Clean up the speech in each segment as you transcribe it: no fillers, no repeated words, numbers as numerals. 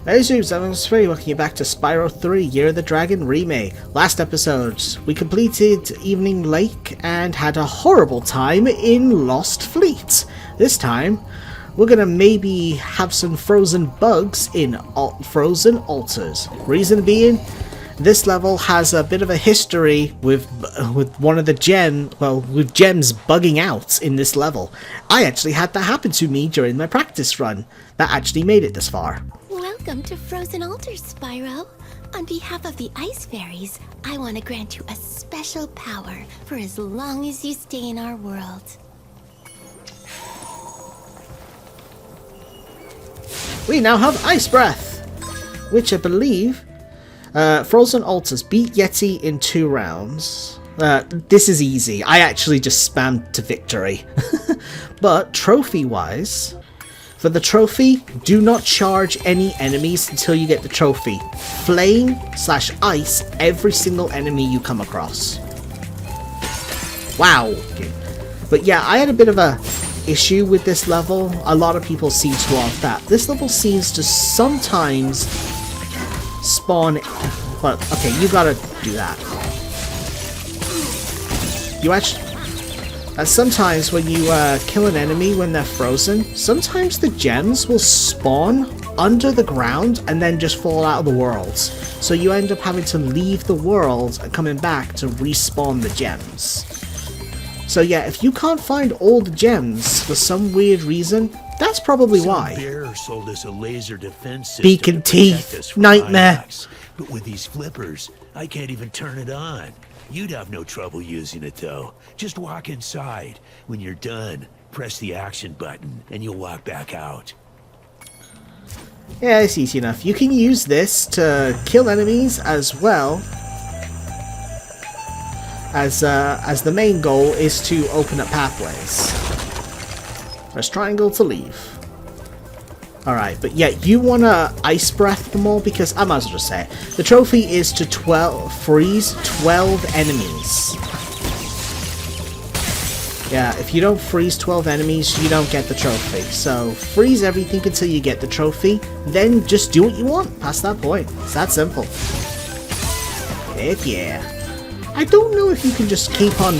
Hey Zoobs, I'm Spyro, welcome you back to Spyro 3 Year of the Dragon Remake. Last episode, we completed Evening Lake and had a horrible time in Lost Fleet. This time, we're gonna maybe have some frozen bugs in frozen altars. Reason being, this level has a bit of a history with one of the with gems bugging out in this level. I actually had that happen to me during my practice run. That actually made it this far. Welcome to Frozen Altars, Spyro. On behalf of the Ice Fairies, I want to grant you a special power for as long as you stay in our world. We now have Ice Breath, which I believe Frozen Altars beat Yeti in 2 rounds. This is easy. I actually just spammed to victory. But trophy-wise, for the trophy, do not charge any enemies until you get the trophy. Flame/ice every single enemy you come across. Wow. Okay. But yeah, I had a bit of a issue with this level. A lot of people seem to have that. This level seems to sometimes spawn... But, okay, you gotta do that. You actually... sometimes when you kill an enemy when they're frozen, sometimes the gems will spawn under the ground and then just fall out of the world. So you end up having to leave the world and coming back to respawn the gems. So yeah, if you can't find all the gems for some weird reason, that's probably why. Bear sold us a laser defense system Beacon teeth, nightmare. But with these flippers, I can't even turn it on. You'd have no trouble using it though. Just walk inside. When you're done, press the action button and you'll walk back out. Yeah, it's easy enough. You can use this to kill enemies as well as the main goal is to open up pathways. Press triangle to leave. Alright, but yeah, you want to Ice Breath them all because, I might as well just say it, the trophy is to freeze 12 enemies. Yeah, if you don't freeze 12 enemies, you don't get the trophy. So, freeze everything until you get the trophy, then just do what you want past that point. It's that simple. Heck yeah. I don't know if you can just keep on...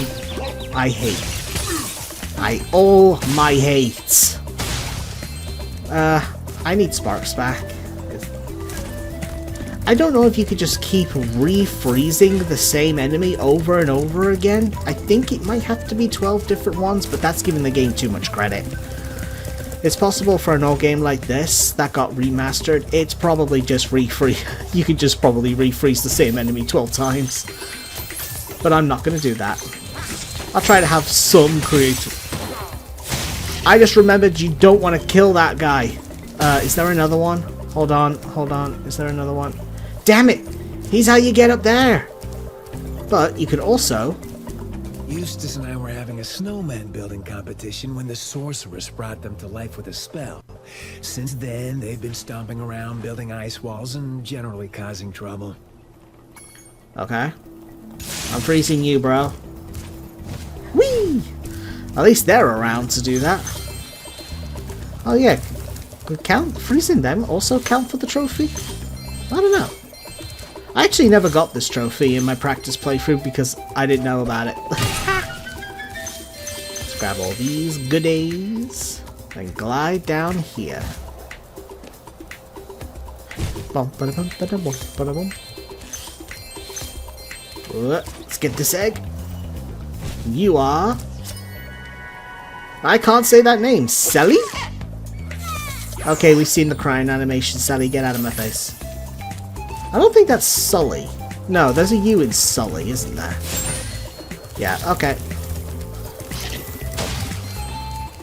all my hate. I need Sparks back. I don't know if you could just keep refreezing the same enemy over and over again. I think it might have to be 12 different ones, but that's giving the game too much credit. It's possible for an old game like this that got remastered, it's probably just refreeze. You could just probably refreeze the same enemy 12 times. But I'm not going to do that. I'll try to have some creative... I just remembered you don't want to kill that guy. Is there another one? Hold on. Is there another one? Damn it! He's how you get up there! But you could also... Eustace and I were having a snowman building competition when the sorceress brought them to life with a spell. Since then, they've been stomping around, building ice walls, and generally causing trouble. Okay. I'm freezing you, bro. Whee! At least they're around to do that. Oh yeah, could count freezing them also count for the trophy? I don't know. I actually never got this trophy in my practice playthrough because I didn't know about it. Let's grab all these goodies and glide down here. Let's get this egg. You are... I can't say that name. Selly? Okay, we've seen the crying animation. Sally, get out of my face. I don't think that's Sully. No, there's a U in Sully, isn't there? Yeah, okay.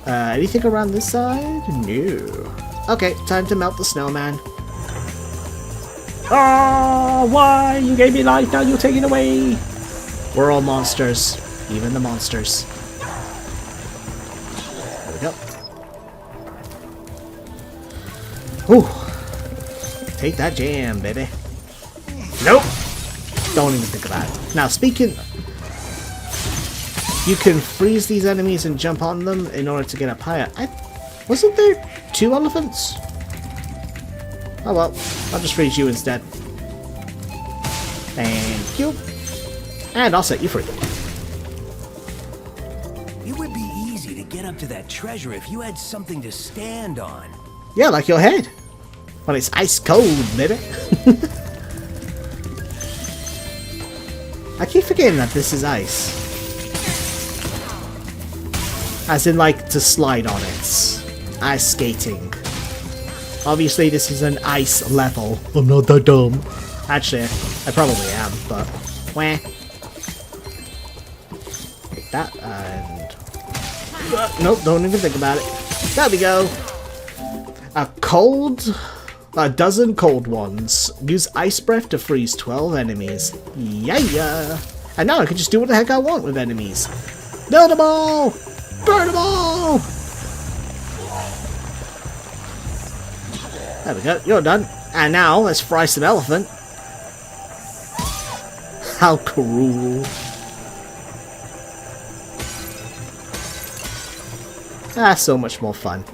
Anything around this side? No. Okay, time to melt the snowman. Oh, why? You gave me life, now you're taking away. We're all monsters. Even the monsters. There we go. Ooh. Take that jam, baby. Nope. Don't even think about it. Now, speaking... You can freeze these enemies and jump on them in order to get up higher. Wasn't there 2 elephants? Oh well, I'll just freeze you instead. Thank you. And I'll set you free. It would be easy to get up to that treasure if you had something to stand on. Yeah, like your head. But it's ice cold, baby. I keep forgetting that this is ice. As in, like, to slide on it. Ice skating. Obviously, this is an ice level. I'm not that dumb. Actually, I probably am, but... Wah. Take that, and... nope, don't even think about it. There we go. A dozen cold ones. Use ice breath to freeze 12 enemies. Yeah! And now I can just do what the heck I want with enemies. Build them all! Burn them all! There we go, you're done. And now, let's fry some elephant. How cruel. Ah, so much more fun.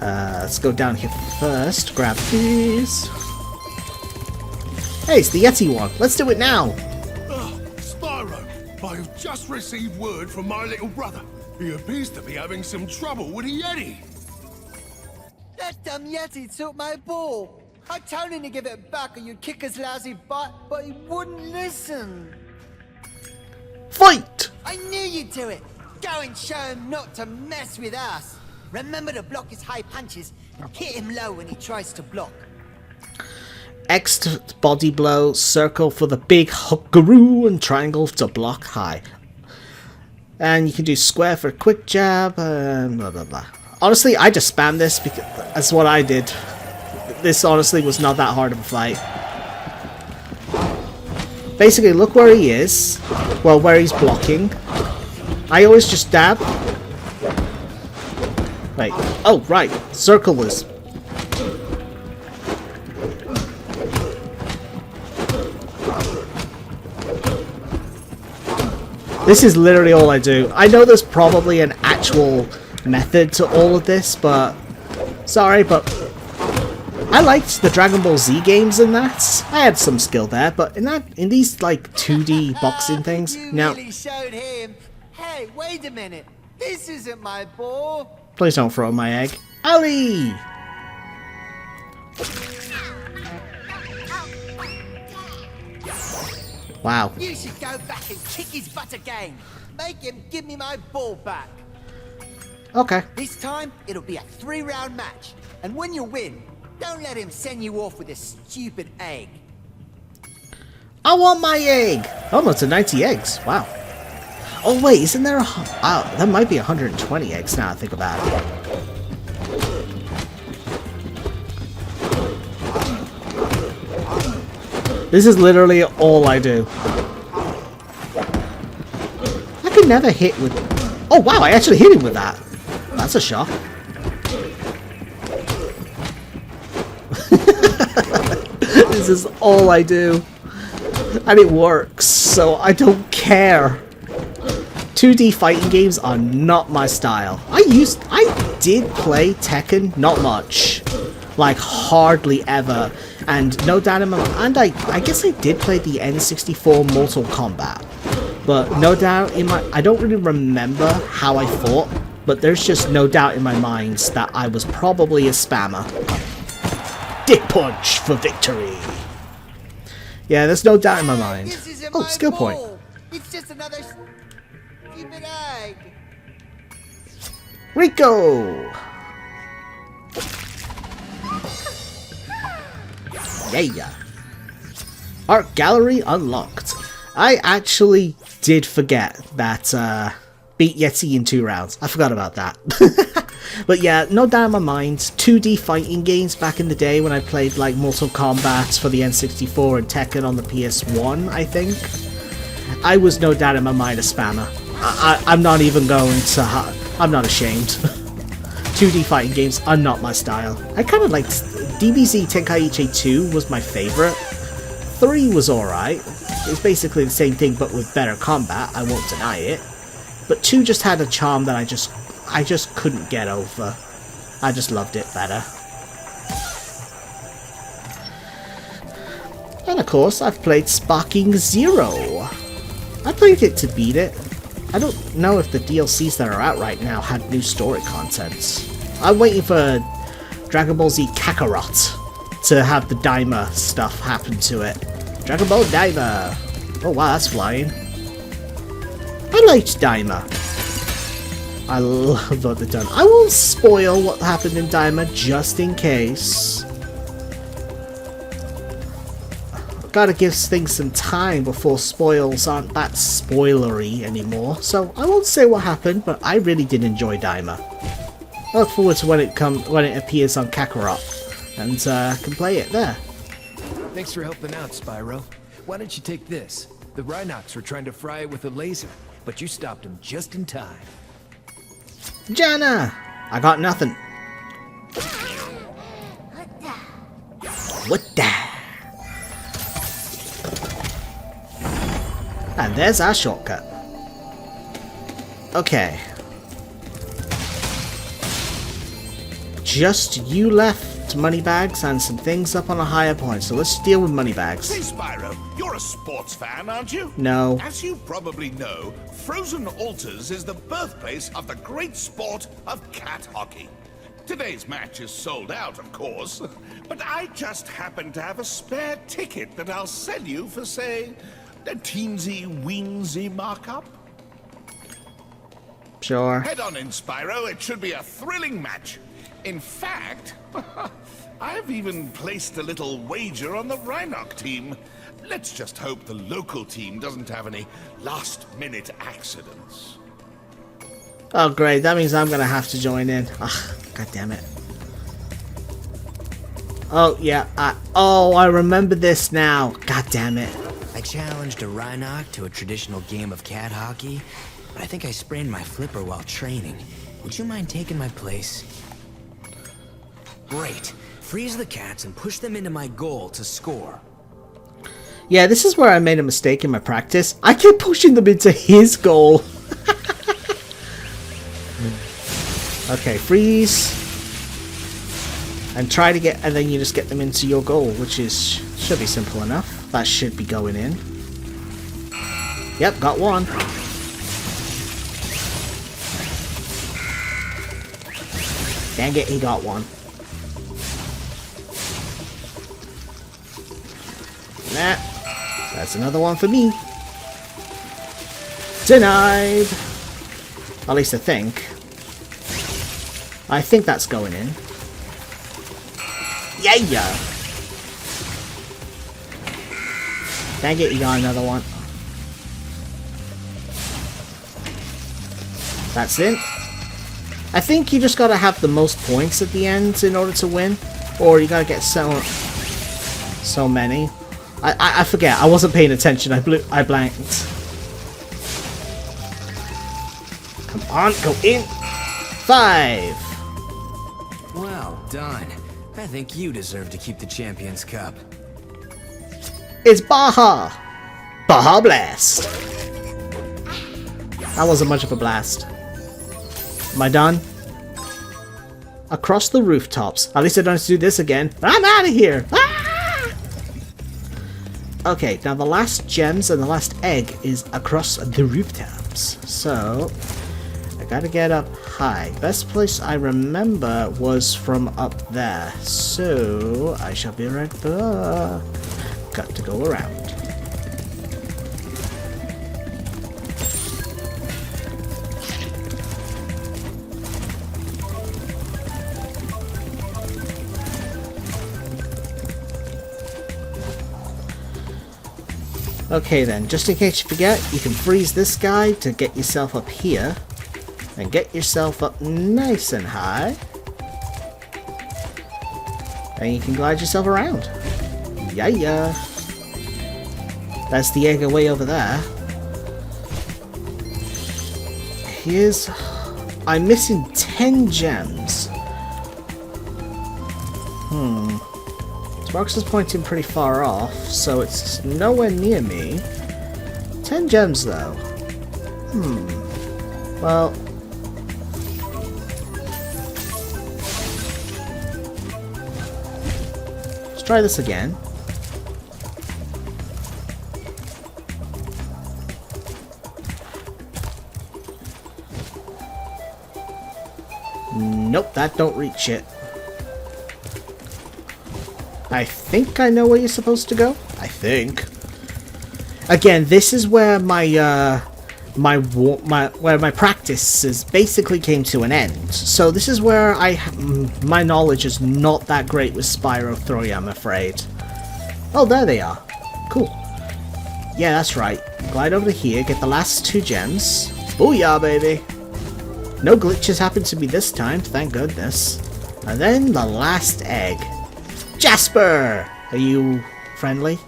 Let's go down here first, grab these. Hey, it's the Yeti one. Let's do it now. Spyro, I've just received word from my little brother. He appears to be having some trouble with a Yeti. That damn Yeti took my ball. I told him to give it back or you'd kick his lousy butt, but he wouldn't listen. Fight! I knew you'd do it. Go and show him not to mess with us. Remember to block his high punches and hit him low when he tries to block. X to body blow, circle for the big hookaroo, and triangle to block high. And you can do square for a quick jab, and blah blah blah. Honestly, I just spammed this because that's what I did. This honestly was not that hard of a fight. Basically, look where he is. Well, where he's blocking. I always just dab. Wait. Oh, right. Circle was... This is literally all I do. I know there's probably an actual method to all of this, but... Sorry, but... I liked the Dragon Ball Z games in that. I had some skill there, but in these, like, 2D boxing things, You no. really showed him. Hey, wait a minute. This isn't my ball. Please don't throw my egg. Ali! Wow. You should go back and kick his butt again. Make him give me my ball back. Okay. This time, it'll be a 3-round match. And when you win, don't let him send you off with a stupid egg. I want my egg! Almost to 90 eggs. Wow. Oh wait, isn't there a... Oh, that might be 120 eggs now I think about it. This is literally all I do. I could never hit with... Oh wow, I actually hit him with that. That's a shock. This is all I do. And it works, so I don't care. 2D fighting games are not my style. I did play Tekken, not much. Like, hardly ever. And no doubt in my mind, and I guess I did play the N64 Mortal Kombat. But no doubt in my... I don't really remember how I fought, but there's just no doubt in my mind that I was probably a spammer. Dick punch for victory. Yeah, there's no doubt in my mind. This isn't Oh, my skill ball. point. It's just another stupid egg. Rico! Yeah. Art gallery unlocked. I actually did forget that beat Yeti in 2 rounds. I forgot about that. But yeah, no doubt in my mind, 2D fighting games back in the day when I played like Mortal Kombat for the N64 and Tekken on the PS1, I think. I was no doubt in my mind a spammer. I'm not even going to... I'm not ashamed. 2D fighting games are not my style. I kind of liked... DBZ Tenkaichi 2 was my favorite. 3 was alright. It was basically the same thing but with better combat, I won't deny it. But 2 just had a charm that I just couldn't get over. I just loved it better. And of course, I've played Sparking Zero. I played it to beat it. I don't know if the DLCs that are out right now had new story contents. I'm waiting for Dragon Ball Z Kakarot to have the Daima stuff happen to it. Dragon Ball Daima! Oh wow, that's flying. I liked Daima. I love what they've done. I won't spoil what happened in Daima just in case. Gotta give things some time before spoils aren't that spoilery anymore. So I won't say what happened, but I really did enjoy Daima. I look forward to when it appears on Kakarot and can play it there. Thanks for helping out, Spyro. Why don't you take this? The Rhinox were trying to fry it with a laser, but you stopped them just in time. Jana! I got nothing. What the? And there's our shortcut. Okay. Just you left, Moneybags, and some things up on a higher point, so let's deal with Moneybags. Hey Spyro, you're a sports fan, aren't you? No. As you probably know, Frozen Altars is the birthplace of the great sport of cat hockey. Today's match is sold out, of course, but I just happen to have a spare ticket that I'll sell you for, say, a teensy-weensy markup. Sure. Head on in, Spyro. It should be a thrilling match. In fact, I've even placed a little wager on the Rhinox team. Let's just hope the local team doesn't have any last-minute accidents. Oh great, that means I'm gonna have to join in. Ugh, god damn it. Oh yeah, I remember this now. God damn it. I challenged a Rhinox to a traditional game of cat hockey, but I think I sprained my flipper while training. Would you mind taking my place? Great. Freeze the cats and push them into my goal to score. Yeah, this is where I made a mistake in my practice. I kept pushing them into his goal. Okay, freeze. And try to get, and then you just get them into your goal, which should be simple enough. That should be going in. Yep, got one. Dang it, he got one. Nah, that's another one for me. Denied. At least I think. I think that's going in. Yeah. Dang it, you got another one. That's it. I think you just gotta have the most points at the end in order to win, or you gotta get so many. I forget. I wasn't paying attention. I blanked. Come on, go in. 5. Well done. I think you deserve to keep the Champions Cup. It's Baja! Baja Blast! That wasn't much of a blast. Am I done? Across the rooftops. At least I don't have to do this again. I'm out of here! Ah! Okay, now the last gems and the last egg is across the rooftops. So, I gotta get up high. Best place I remember was from up there. So, I shall be right back. Got to go around. Okay then, just in case you forget, you can freeze this guy to get yourself up here. And get yourself up nice and high. And you can glide yourself around. Yeah. That's the egg away over there. I'm missing 10 gems. Sparks is pointing pretty far off, so it's nowhere near me. 10 gems though. Well, let's try this again. Nope, that don't reach it. I think I know where you're supposed to go. I think. Again, this is where my my practices basically came to an end. So this is where my knowledge is not that great with Spyro 3, I'm afraid. Oh, there they are. Cool. Yeah, that's right. Glide over to here, get the last 2 gems. Booyah, baby! No glitches happened to me this time, thank goodness. And then the last egg. Jasper! Are you friendly?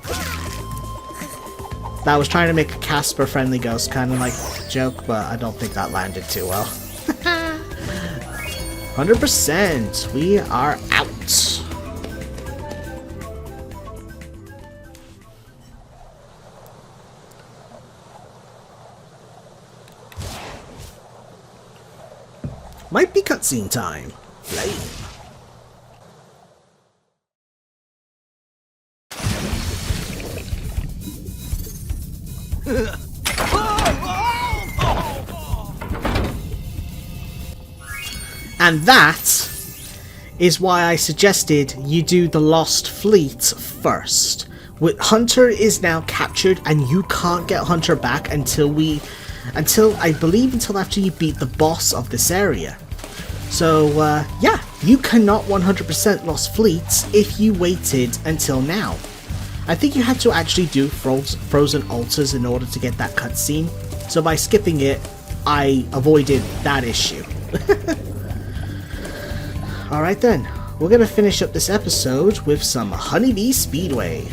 I was trying to make a Casper friendly ghost kind of like joke, but I don't think that landed too well. 100%! We are out! Might be cutscene time. Flame. And that is why I suggested you do the Lost Fleet first. Hunter is now captured and you can't get Hunter back until I believe after you beat the boss of this area. So yeah, you cannot 100% Lost Fleets if you waited until now. I think you had to actually do frozen altars in order to get that cutscene, so by skipping it, I avoided that issue. Alright then, we're gonna finish up this episode with some Honeybee Speedway.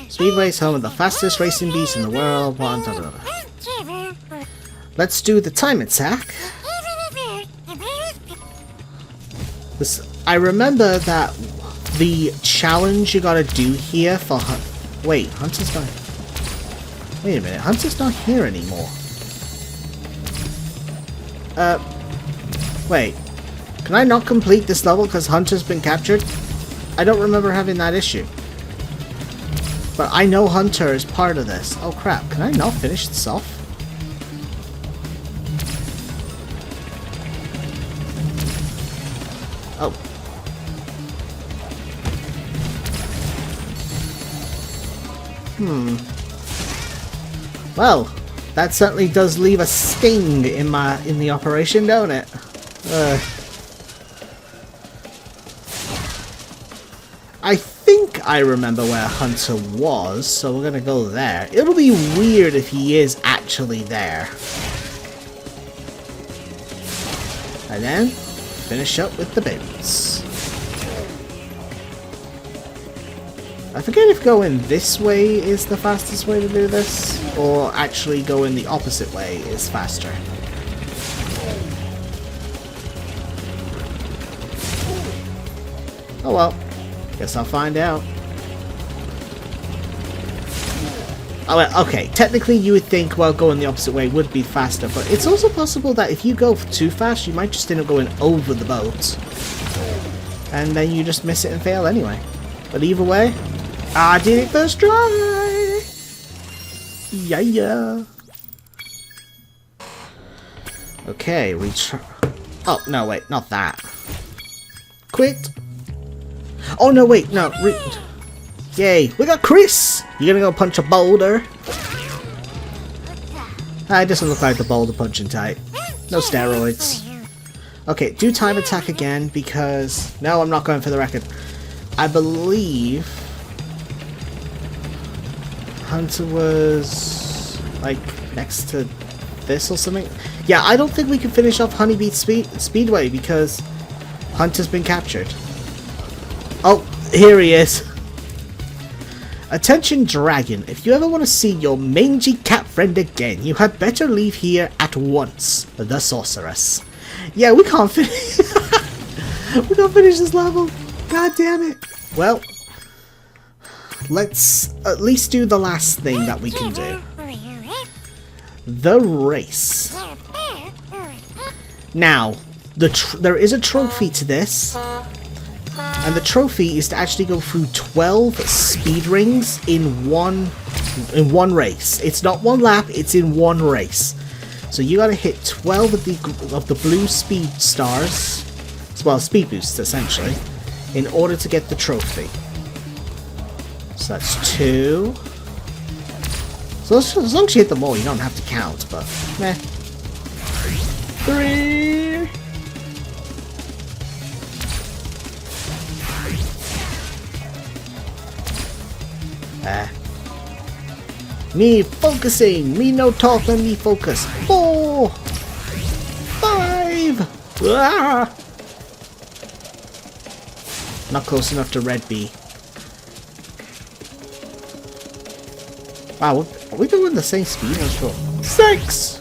Speedway is home of the fastest racing beast in the world. Let's do the time attack. I remember that the challenge you gotta do here for wait, Hunter's not. Wait a minute, Hunter's not here anymore. Wait. Can I not complete this level because Hunter's been captured? I don't remember having that issue. But I know Hunter is part of this. Oh crap, can I not finish this off? Oh. Well, that certainly does leave a sting in the operation, don't it? I think I remember where Hunter was, so we're gonna go there. It'll be weird if he is actually there. And then, finish up with the boots. I forget if going this way is the fastest way to do this, or actually going the opposite way is faster. Oh well. Guess I'll find out. Oh, well, okay, technically you would think, well, going the opposite way would be faster, but it's also possible that if you go too fast, you might just end up going over the boat. And then you just miss it and fail anyway. But either way, I did it first try! Yeah. Okay, oh, no, wait, not that. Quit! Oh no, wait, no. Yay, we got Chris! You gonna go punch a boulder? It doesn't look like the boulder punching type. No steroids. Okay, do time attack again because... No, I'm not going for the record. I believe... Hunter was... like, next to this or something? Yeah, I don't think we can finish off Honeybee Speedway because Hunter's been captured. Oh, here he is. Attention dragon, if you ever want to see your mangy cat friend again, you had better leave here at once. The sorceress. Yeah, we can't finish. We can't finish this level. God damn it. Well, let's at least do the last thing that we can do. The race. Now, there is a trophy to this. And the trophy is to actually go through 12 speed rings in one race. It's not one lap, it's in one race. So you gotta hit 12 of the blue speed stars, well, speed boosts essentially, in order to get the trophy. So that's 2. So as long as you hit them all, you don't have to count, but meh. 3. Me focusing! Me no talk, let me focus. 4! 5! Ah! Not close enough to Red B. Wow, are we doing the same speed? 6!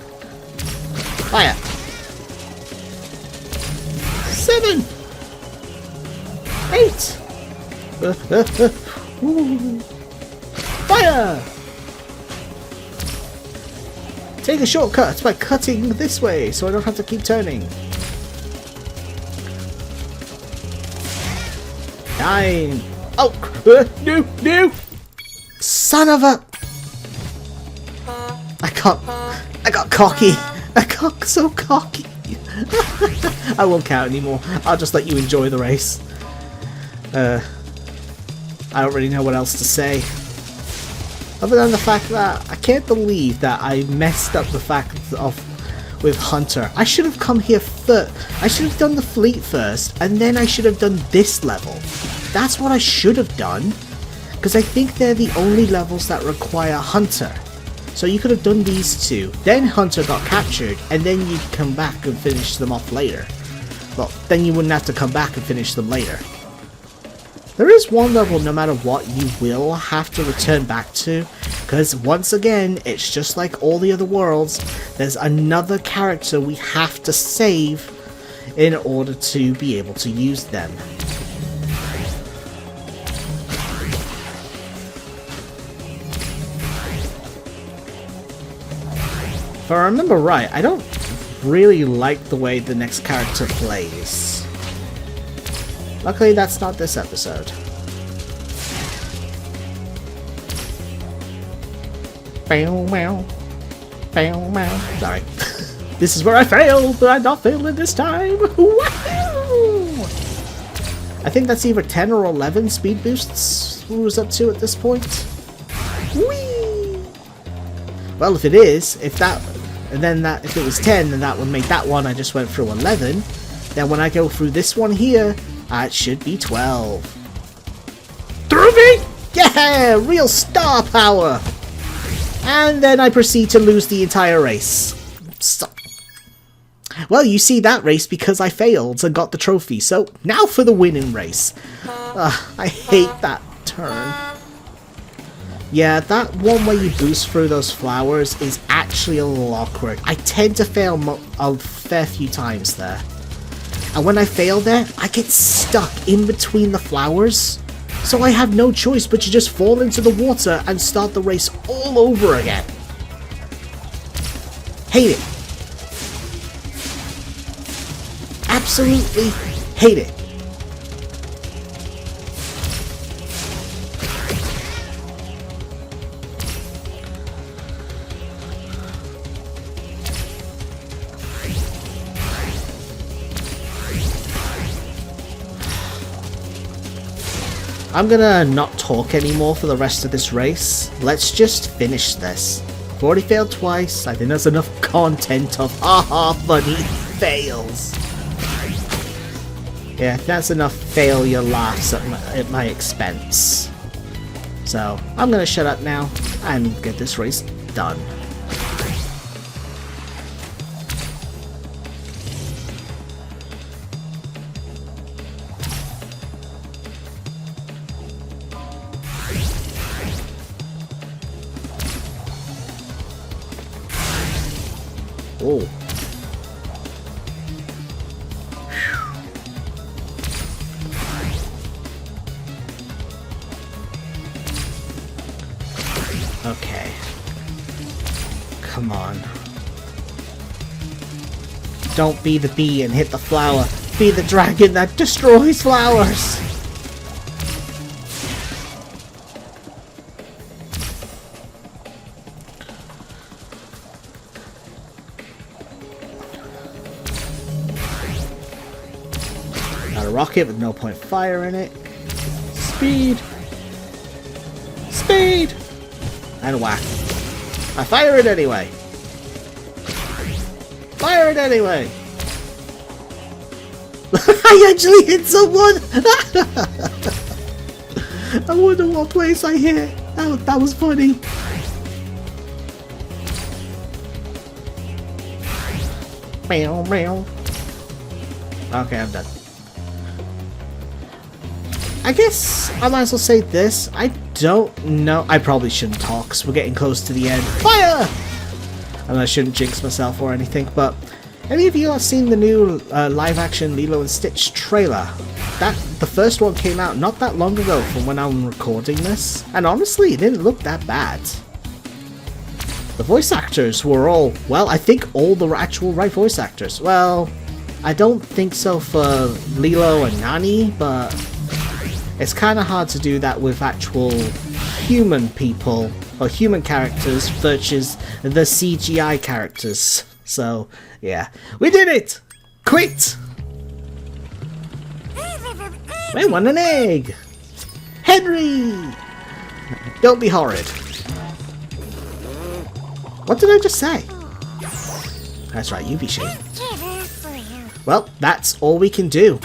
Fire! 7! 8! Fire! Take a shortcut by cutting this way so I don't have to keep turning. 9! Oh! No! Son of a... I got cocky. I got so cocky. I won't count anymore. I'll just let you enjoy the race. I don't really know what else to say. Other than the fact that I can't believe that I messed up the fact of with Hunter. I should have come here first. I should have done the fleet first, and then I should have done this level. That's what I should have done, because I think they're the only levels that require Hunter. So you could have done these two, then Hunter got captured, and then you'd come back and finish them off later. Well, then you wouldn't have to come back and finish them later. There is one level, no matter what, you will have to return back to, because once again, it's just like all the other worlds, there's another character we have to save in order to be able to use them. If I remember right, I don't really like the way the next character plays. Luckily, that's not this episode. Sorry. This is where I failed, but I'm not failing this time. Woohoo! I think that's either 10 or 11 speed boosts Who's up to at this point. Whee! Well, if it is, if it was 10, then that would make that one I just went through 11. Then when I go through this one here, it should be 12. Through me! Yeah! Real star power! And then I proceed to lose the entire race. Well, you see that race because I failed and got the trophy, so now for the winning race. I hate that turn. Yeah, that one where you boost through those flowers is actually a little awkward. I tend to fail a fair few times there. And when I fail there, I get stuck in between the flowers. So I have no choice but to just fall into the water and start the race all over again. Hate it. Absolutely hate it. I'm gonna not talk anymore for the rest of this race. Let's just finish this. I've already failed twice. I think there's enough content of haha funny fails. Yeah, that's enough failure laughs at my expense. So, I'm gonna shut up now and get this race done. Oh. Okay. Come on. Don't be the bee and hit the flower. Be the dragon that destroys flowers. a rocket with no point fire in it. Speed! Speed! And whack. I fire it anyway! Fire it anyway! I actually hit someone! I wonder what place I hit. That was funny. Meow, meow. Okay, I'm done. I guess I might as well say this. I don't know. I probably shouldn't talk because we're getting close to the end. Fire! And I shouldn't jinx myself or anything, but any of you have seen the new live-action Lilo and Stitch trailer? The first one came out not that long ago from when I'm recording this, and honestly, it didn't look that bad. The voice actors were all, well, I think all the actual right voice actors. Well, I don't think so for Lilo and Nani, but it's kind of hard to do that with actual human people, or human characters, versus the CGI characters. So, yeah. We did it! Quit! I want an egg! Henry! Don't be horrid. What did I just say? That's right, you be shamed. Well, that's all we can do.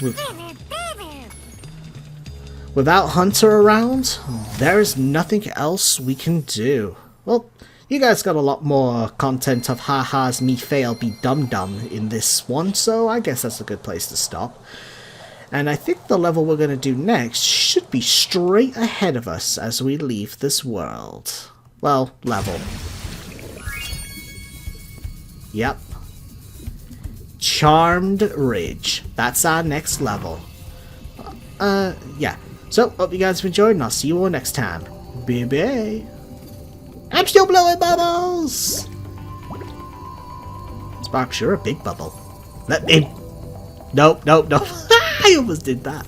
Without Hunter around, there is nothing else we can do. Well, you guys got a lot more content of ha-ha's me fail be dum-dum in this one, so I guess that's a good place to stop. And I think the level we're going to do next should be straight ahead of us as we leave this world. Well, level. Yep. Charmed Ridge. That's our next level. Yeah. So, hope you guys have enjoyed, and I'll see you all next time. Bye-bye. I'm still blowing bubbles! Sparks, you're a big bubble. Let me... Nope, nope, nope. I almost did that.